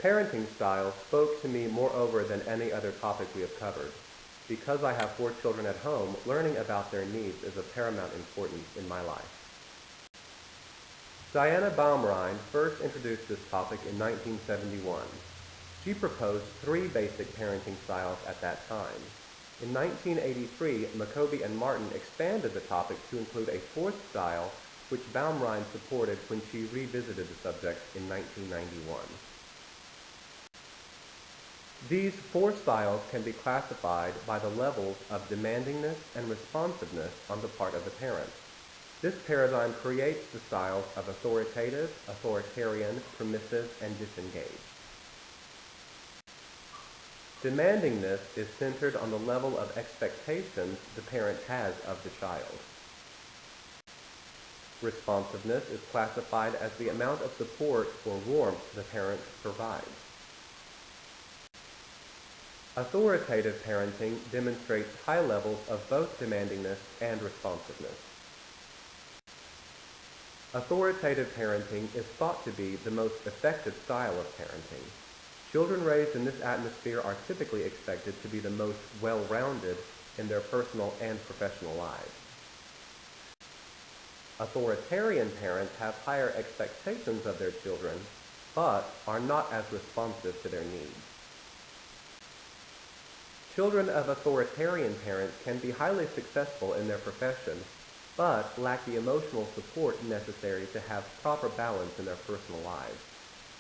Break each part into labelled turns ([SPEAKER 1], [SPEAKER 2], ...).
[SPEAKER 1] Parenting style spoke to me moreover than any other topic we have covered. Because I have 4 children at home, learning about their needs is of paramount importance in my life. Diana Baumrind first introduced this topic in 1971. She proposed 3 basic parenting styles at that time. In 1983, McCovey and Martin expanded the topic to include a 4th style, which Baumrind supported when she revisited the subject in 1991. These 4 styles can be classified by the levels of demandingness and responsiveness on the part of the parent. This paradigm creates the styles of authoritative, authoritarian, permissive, and disengaged. Demandingness is centered on the level of expectations the parent has of the child. Responsiveness is classified as the amount of support or warmth the parent provides. Authoritative parenting demonstrates high levels of both demandingness and responsiveness. Authoritative parenting is thought to be the most effective style of parenting. Children raised in this atmosphere are typically expected to be the most well-rounded in their personal and professional lives. Authoritarian parents have higher expectations of their children, but are not as responsive to their needs. Children of authoritarian parents can be highly successful in their profession, but lack the emotional support necessary to have proper balance in their personal lives.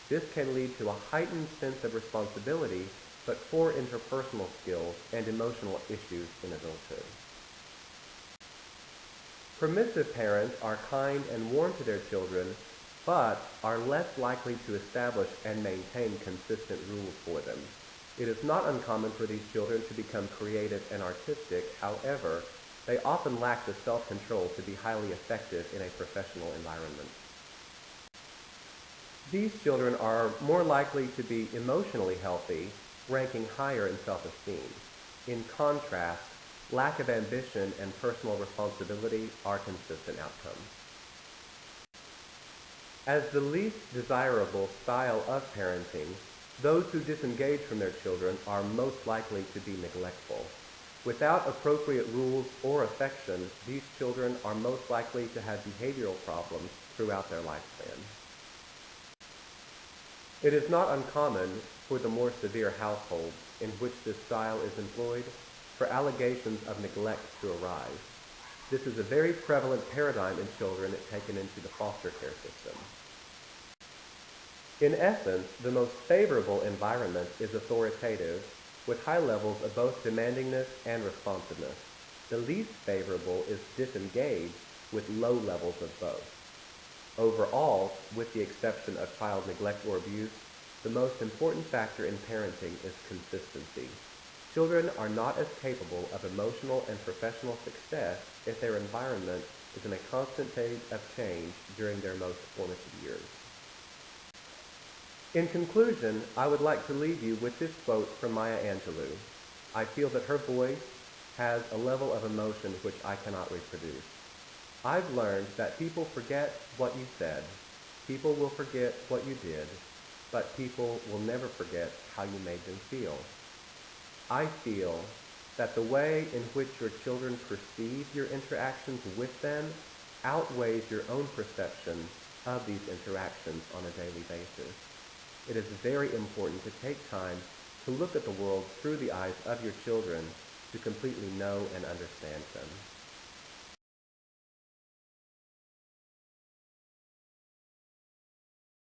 [SPEAKER 1] This can lead to a heightened sense of responsibility, but poor interpersonal skills and emotional issues in adulthood. Permissive parents are kind and warm to their children, but are less likely to establish and maintain consistent rules for them. It is not uncommon for these children to become creative and artistic. However, they often lack the self-control to be highly effective in a professional environment. These children are more likely to be emotionally healthy, ranking higher in self-esteem. In contrast, lack of ambition and personal responsibility are consistent outcomes. As the least desirable style of parenting, those who disengage from their children are most likely to be neglectful. Without appropriate rules or affection, these children are most likely to have behavioral problems throughout their lifespan. It is not uncommon for the more severe households in which this style is employed for allegations of neglect to arise. This is a very prevalent paradigm in children taken into the foster care system. In essence, the most favorable environment is authoritative, with high levels of both demandingness and responsiveness. The least favorable is disengaged, with low levels of both. Overall, with the exception of child neglect or abuse, the most important factor in parenting is consistency. Children are not as capable of emotional and professional success if their environment is in a constant state of change during their most formative years. In conclusion, I would like to leave you with this quote from Maya Angelou. I feel that her voice has a level of emotion which I cannot reproduce. I've learned that people forget what you said, people will forget what you did, but people will never forget how you made them feel. I feel that the way in which your children perceive your interactions with them outweighs your own perception of these interactions on a daily basis. It is very important to take time to look at the world through the eyes of your children to completely know and understand them.